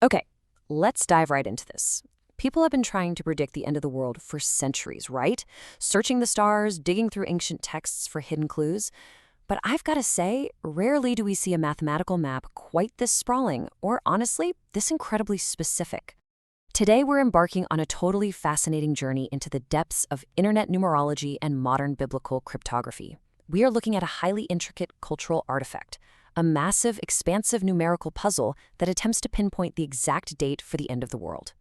Okay, let's dive right into this. People have been trying to predict the end of the world for centuries, right? Searching the stars, digging through ancient texts for hidden clues. But I've got to say, rarely do we see a mathematical map quite this sprawling, or honestly, this incredibly specific. Today, we're embarking on a totally fascinating journey into the depths of internet numerology and modern biblical cryptography. We are looking at a highly intricate cultural artifact, a massive, expansive numerical puzzle that attempts to pinpoint the exact date for the end of the world.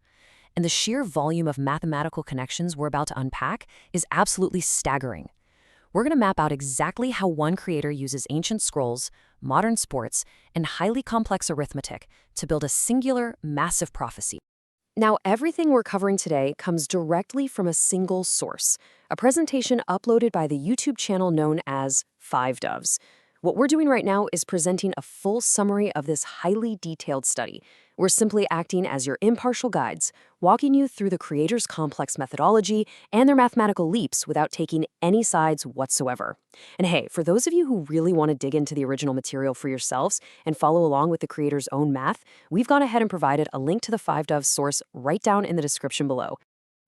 And the sheer volume of mathematical connections we're about to unpack is absolutely staggering. We're going to map out exactly how one creator uses ancient scrolls, modern sports, and highly complex arithmetic to build a singular, massive prophecy. Now, everything we're covering today comes directly from a single source, a presentation uploaded by the YouTube channel known as Five Doves. What we're doing right now is presenting a full summary of this highly detailed study. We're simply acting as your impartial guides, walking you through the creator's complex methodology and their mathematical leaps without taking any sides whatsoever. And hey, for those of you who really want to dig into the original material for yourselves and follow along with the creator's own math, we've gone ahead and provided a link to the Five Doves source right down in the description below.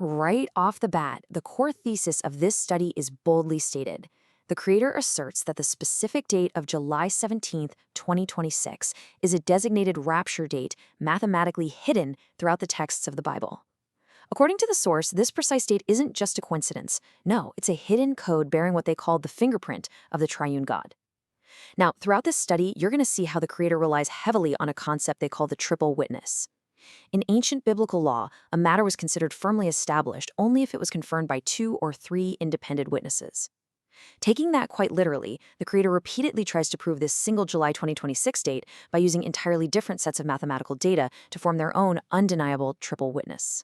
Right off the bat, the core thesis of this study is boldly stated. The creator asserts that the specific date of July 17th, 2026 is a designated rapture date mathematically hidden throughout the texts of the Bible. According to the source, this precise date isn't just a coincidence. No, it's a hidden code bearing what they call the fingerprint of the Triune God. Now, throughout this study, you're going to see how the creator relies heavily on a concept they call the triple witness. In ancient biblical law, a matter was considered firmly established only if it was confirmed by 2 or 3 independent witnesses. Taking that quite literally, the creator repeatedly tries to prove this single July 2026 date by using entirely different sets of mathematical data to form their own undeniable triple witness.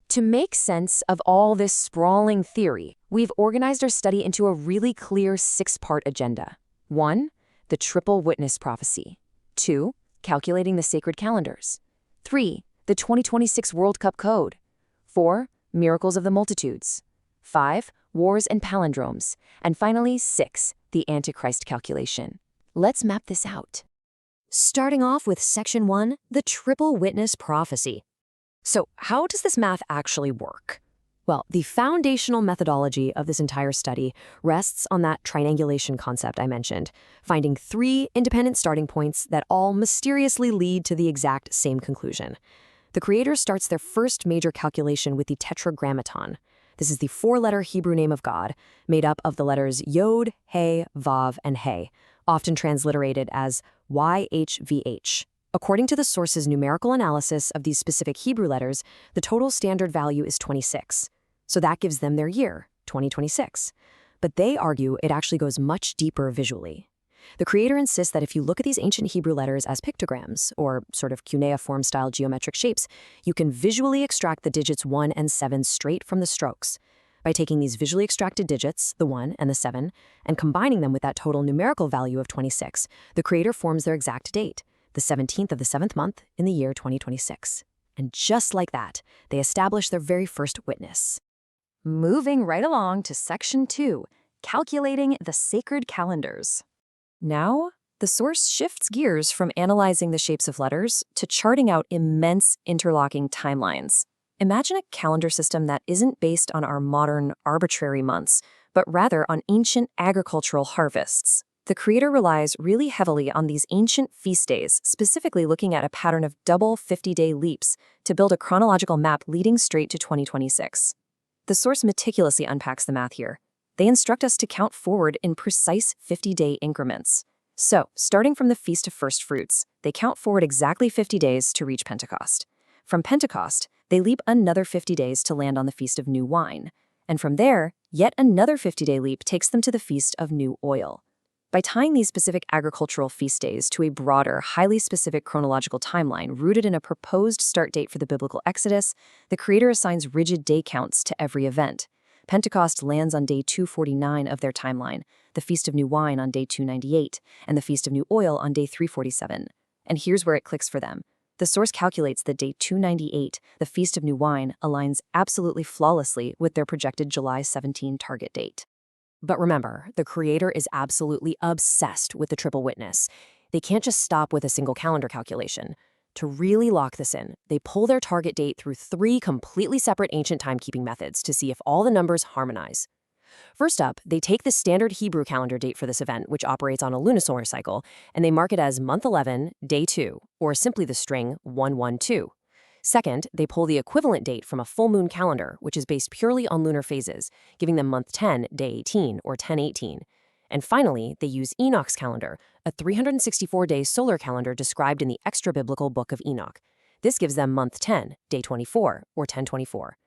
To make sense of all this sprawling theory, we've organized our study into a really clear 6-part agenda. 1. The triple witness prophecy. 2. Calculating the sacred calendars. 3. The 2026 World Cup code. 4. Miracles of the multitudes. 5. Wars and palindromes. And finally, 6. The Antichrist calculation. Let's map this out. Starting off with Section 1, the triple witness prophecy. So, how does this math actually work? Well, the foundational methodology of this entire study rests on that triangulation concept I mentioned, finding 3 independent starting points that all mysteriously lead to the exact same conclusion. The creator starts their first major calculation with the tetragrammaton. This is the 4-letter Hebrew name of God, made up of the letters Yod, He, Vav, and He, often transliterated as YHVH. According to the source's numerical analysis of these specific Hebrew letters, the total standard value is 26. So that gives them their year, 2026. But they argue it actually goes much deeper visually. The creator insists that if you look at these ancient Hebrew letters as pictograms, or sort of cuneiform-style geometric shapes, you can visually extract the digits 1 and 7 straight from the strokes. By taking these visually extracted digits, the 1 and the 7, and combining them with that total numerical value of 26, the creator forms their exact date, the 17th of the 7th month in the year 2026. And just like that, they establish their very first witness. Moving right along to Section 2, calculating the sacred calendars. Now, the source shifts gears from analyzing the shapes of letters to charting out immense interlocking timelines. Imagine a calendar system that isn't based on our modern arbitrary months, but rather on ancient agricultural harvests. The creator relies really heavily on these ancient feast days, specifically looking at a pattern of double 50-day leaps to build a chronological map leading straight to 2026. The source meticulously unpacks the math here. They instruct us to count forward in precise 50-day increments. So, starting from the Feast of First Fruits, they count forward exactly 50 days to reach Pentecost. From Pentecost, they leap another 50 days to land on the Feast of New Wine. And from there, yet another 50-day leap takes them to the Feast of New Oil. By tying these specific agricultural feast days to a broader, highly specific chronological timeline rooted in a proposed start date for the biblical Exodus, the creator assigns rigid day counts to every event. Pentecost lands on day 249 of their timeline, the Feast of New Wine on day 298, and the Feast of New Oil on day 347. And here's where it clicks for them. The source calculates that day 298, the Feast of New Wine, aligns absolutely flawlessly with their projected July 17 target date. But remember, the creator is absolutely obsessed with the triple witness. They can't just stop with a single calendar calculation. To really lock this in, they pull their target date through 3 completely separate ancient timekeeping methods to see if all the numbers harmonize. First up, they take the standard Hebrew calendar date for this event, which operates on a lunisolar cycle, and they mark it as month 11, day 2, or simply the string 112. Second, they pull the equivalent date from a full moon calendar, which is based purely on lunar phases, giving them month 10, day 18, or 1018. And finally, they use Enoch's calendar, a 364-day solar calendar described in the extra-biblical Book of Enoch. This gives them month 10, day 24, or 1024.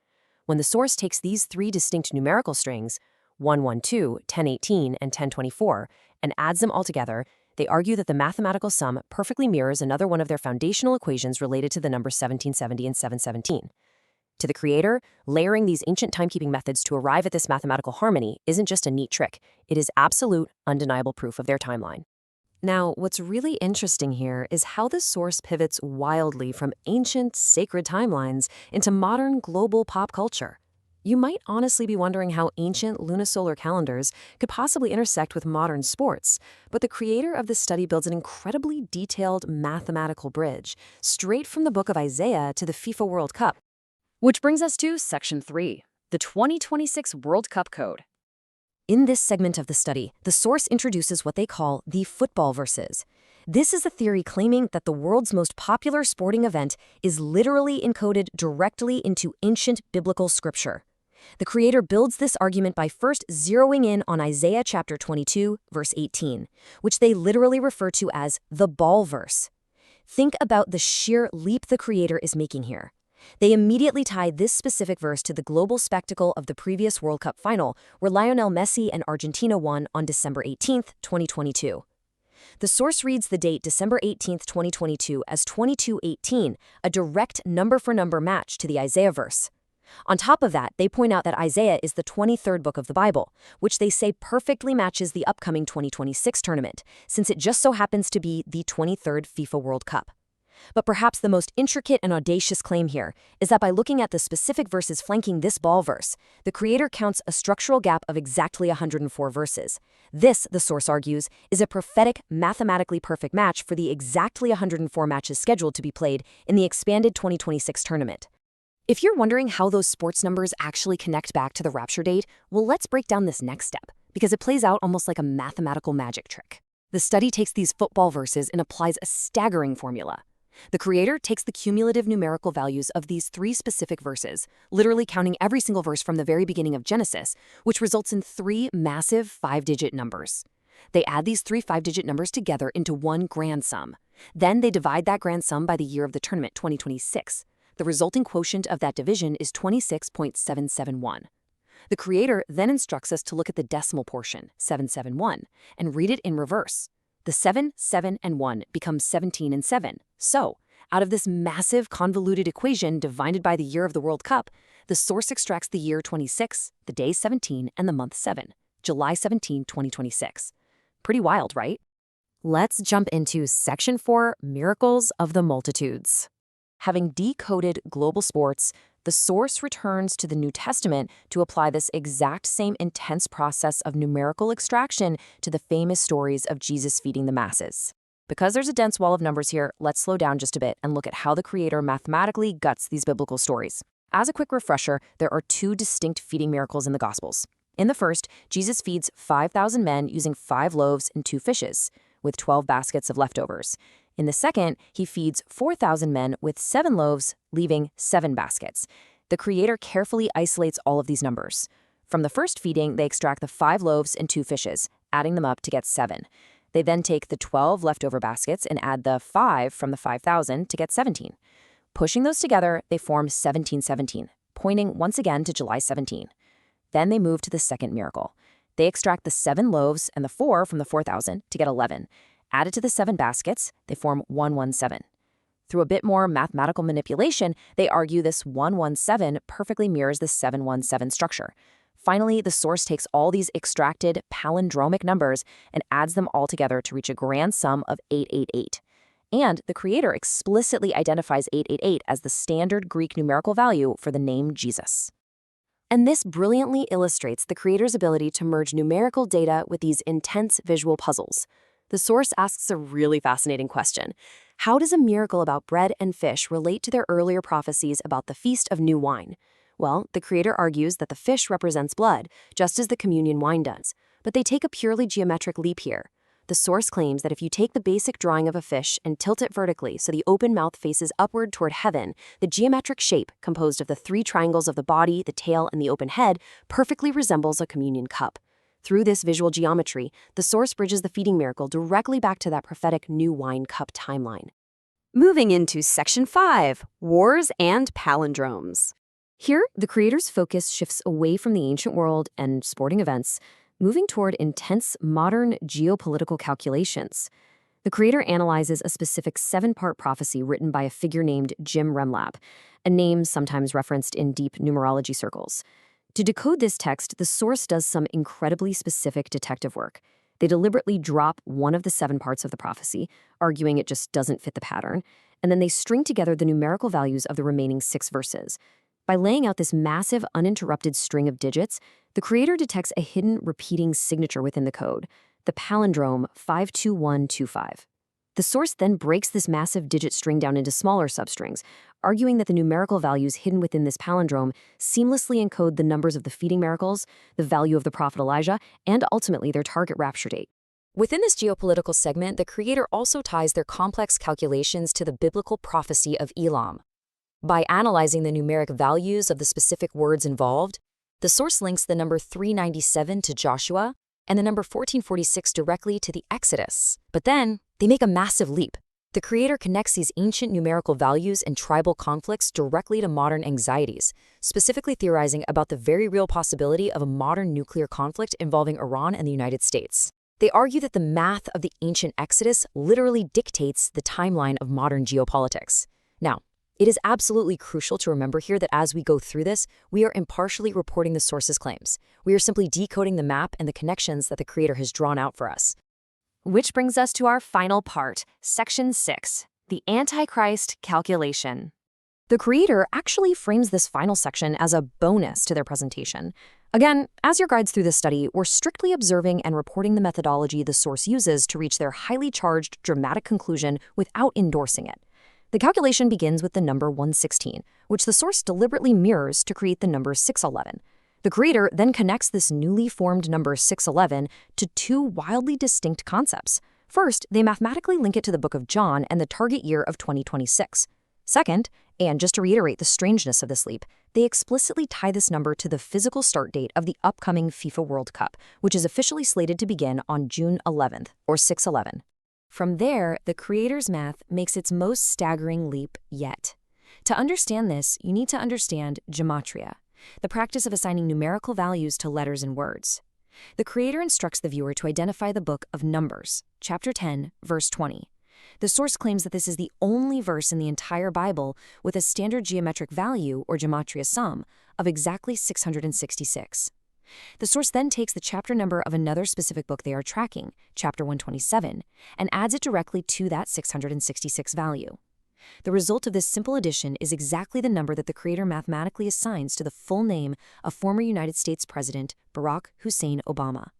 When the source takes these 3 distinct numerical strings, 112, 1018, and 1024, and adds them all together, they argue that the mathematical sum perfectly mirrors another one of their foundational equations related to the numbers 1770 and 717. To the creator, layering these ancient timekeeping methods to arrive at this mathematical harmony isn't just a neat trick, it is absolute, undeniable proof of their timeline. Now, what's really interesting here is how the source pivots wildly from ancient, sacred timelines into modern, global pop culture. You might honestly be wondering how ancient lunisolar calendars could possibly intersect with modern sports, but the creator of this study builds an incredibly detailed mathematical bridge, straight from the book of Isaiah to the FIFA World Cup. Which brings us to Section 3, the 2026 World Cup Code. In this segment of the study, the source introduces what they call the football verses. This is a theory claiming that the world's most popular sporting event is literally encoded directly into ancient biblical scripture. The creator builds this argument by first zeroing in on Isaiah chapter 22, verse 18, which they literally refer to as the ball verse. Think about the sheer leap the creator is making here. They immediately tie this specific verse to the global spectacle of the previous World Cup final, where Lionel Messi and Argentina won on December 18, 2022. The source reads the date December 18, 2022 as 2218, a direct number-for-number match to the Isaiah verse. On top of that, they point out that Isaiah is the 23rd book of the Bible, which they say perfectly matches the upcoming 2026 tournament, since it just so happens to be the 23rd FIFA World Cup. But perhaps the most intricate and audacious claim here is that by looking at the specific verses flanking this ball verse, the creator counts a structural gap of exactly 104 verses. This, the source argues, is a prophetic, mathematically perfect match for the exactly 104 matches scheduled to be played in the expanded 2026 tournament. If you're wondering how those sports numbers actually connect back to the Rapture date, well, let's break down this next step, because it plays out almost like a mathematical magic trick. The study takes these football verses and applies a staggering formula. The creator takes the cumulative numerical values of these 3 specific verses, literally counting every single verse from the very beginning of Genesis, which results in 3 massive 5-digit numbers. They add these 3 5-digit numbers together into one grand sum. Then they divide that grand sum by the year of the tournament, 2026. The resulting quotient of that division is 26.771. The creator then instructs us to look at the decimal portion, 771, and read it in reverse. The 7, 7, and 1 becomes 17 and 7. So, out of this massive convoluted equation divided by the year of the World Cup, the source extracts the year 26, the day 17, and the month 7, July 17, 2026. Pretty wild, right? Let's jump into Section 4, Miracles of the Multitudes. Having decoded global sports, the source returns to the New Testament to apply this exact same intense process of numerical extraction to the famous stories of Jesus feeding the masses. Because there's a dense wall of numbers here, let's slow down just a bit and look at how the creator mathematically guts these biblical stories. As a quick refresher, there are 2 distinct feeding miracles in the Gospels. In the first, Jesus feeds 5,000 men using 5 loaves and 2 fishes, with 12 baskets of leftovers. In the second, he feeds 4,000 men with 7 loaves, leaving 7 baskets. The creator carefully isolates all of these numbers. From the first feeding, they extract the 5 loaves and 2 fishes, adding them up to get 7. They then take the 12 leftover baskets and add the 5 from the 5,000 to get 17. Pushing those together, they form 1717, pointing once again to July 17. Then they move to the second miracle. They extract the 7 loaves and the 4 from the 4,000 to get 11. Added to the 7 baskets, they form 117. Through a bit more mathematical manipulation, they argue this 117 perfectly mirrors the 717 structure. Finally, the source takes all these extracted palindromic numbers and adds them all together to reach a grand sum of 888. And the creator explicitly identifies 888 as the standard Greek numerical value for the name Jesus. And this brilliantly illustrates the creator's ability to merge numerical data with these intense visual puzzles. The source asks a really fascinating question. How does a miracle about bread and fish relate to their earlier prophecies about the Feast of New Wine? Well, the creator argues that the fish represents blood, just as the communion wine does. But they take a purely geometric leap here. The source claims that if you take the basic drawing of a fish and tilt it vertically so the open mouth faces upward toward heaven, the geometric shape, composed of the three triangles of the body, the tail, and the open head, perfectly resembles a communion cup. Through this visual geometry, the source bridges the feeding miracle directly back to that prophetic new wine cup timeline. Moving into Section 5, Wars and Palindromes. Here, the creator's focus shifts away from the ancient world and sporting events, moving toward intense modern geopolitical calculations. The creator analyzes a specific 7-part prophecy written by a figure named Jim Remlap, a name sometimes referenced in deep numerology circles. To decode this text, the source does some incredibly specific detective work. They deliberately drop one of the 7 parts of the prophecy, arguing it just doesn't fit the pattern, and then they string together the numerical values of the remaining 6 verses. By laying out this massive, uninterrupted string of digits, the creator detects a hidden, repeating signature within the code, the palindrome 52125. The source then breaks this massive digit string down into smaller substrings, arguing that the numerical values hidden within this palindrome seamlessly encode the numbers of the feeding miracles, the value of the prophet Elijah, and ultimately their target rapture date. Within this geopolitical segment, the creator also ties their complex calculations to the biblical prophecy of Elam. By analyzing the numeric values of the specific words involved, the source links the number 397 to Joshua and the number 1446 directly to the Exodus. But then, they make a massive leap. The creator connects these ancient numerical values and tribal conflicts directly to modern anxieties, specifically theorizing about the very real possibility of a modern nuclear conflict involving Iran and the United States. They argue that the math of the ancient Exodus literally dictates the timeline of modern geopolitics. Now, it is absolutely crucial to remember here that as we go through this, we are impartially reporting the source's claims. We are simply decoding the map and the connections that the creator has drawn out for us. Which brings us to our final part, Section 6, the Antichrist calculation. The creator actually frames this final section as a bonus to their presentation. Again, as your guides through this study, we're strictly observing and reporting the methodology the source uses to reach their highly charged, dramatic conclusion without endorsing it. The calculation begins with the number 116, which the source deliberately mirrors to create the number 611. The creator then connects this newly formed number 611 to 2 wildly distinct concepts. First, they mathematically link it to the book of John and the target year of 2026. Second, and just to reiterate the strangeness of this leap, they explicitly tie this number to the physical start date of the upcoming FIFA World Cup, which is officially slated to begin on June 11th, or 6/11. From there, the creator's math makes its most staggering leap yet. To understand this, you need to understand gematria, the practice of assigning numerical values to letters and words. The creator instructs the viewer to identify the book of Numbers, chapter 10, verse 20. The source claims that this is the only verse in the entire Bible with a standard geometric value, or gematria sum, of exactly 666. The source then takes the chapter number of another specific book they are tracking, chapter 127, and adds it directly to that 666 value. The result of this simple addition is exactly the number that the creator mathematically assigns to the full name of former United States President Barack Hussein Obama.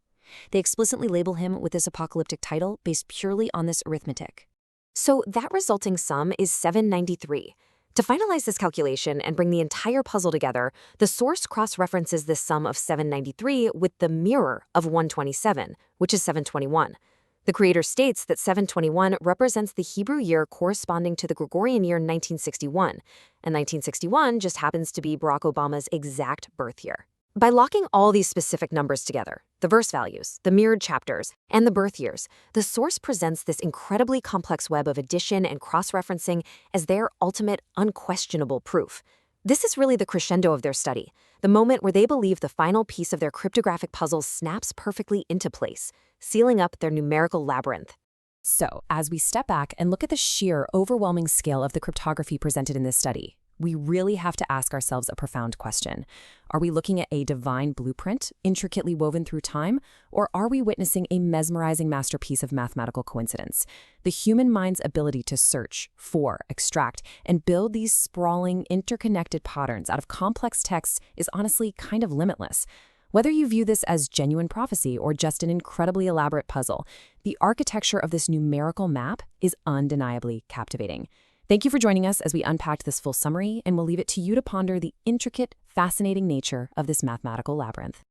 They explicitly label him with this apocalyptic title based purely on this arithmetic. So that resulting sum is 793. To finalize this calculation and bring the entire puzzle together, the source cross-references this sum of 793 with the mirror of 127, which is 721. The creator states that 721 represents the Hebrew year corresponding to the Gregorian year 1961, and 1961 just happens to be Barack Obama's exact birth year. By locking all these specific numbers together, the verse values, the mirrored chapters, and the birth years, the source presents this incredibly complex web of addition and cross-referencing as their ultimate, unquestionable proof. This is really the crescendo of their study, the moment where they believe the final piece of their cryptographic puzzle snaps perfectly into place, sealing up their numerical labyrinth. So, as we step back and look at the sheer, overwhelming scale of the cryptography presented in this study, we really have to ask ourselves a profound question. Are we looking at a divine blueprint, intricately woven through time, or are we witnessing a mesmerizing masterpiece of mathematical coincidence? The human mind's ability to search, for, extract, and build these sprawling, interconnected patterns out of complex texts is honestly kind of limitless. Whether you view this as genuine prophecy or just an incredibly elaborate puzzle, The architecture of this numerical map is undeniably captivating. Thank you for joining us as we unpacked this full summary, and we'll leave it to you to ponder the intricate, fascinating nature of this mathematical labyrinth.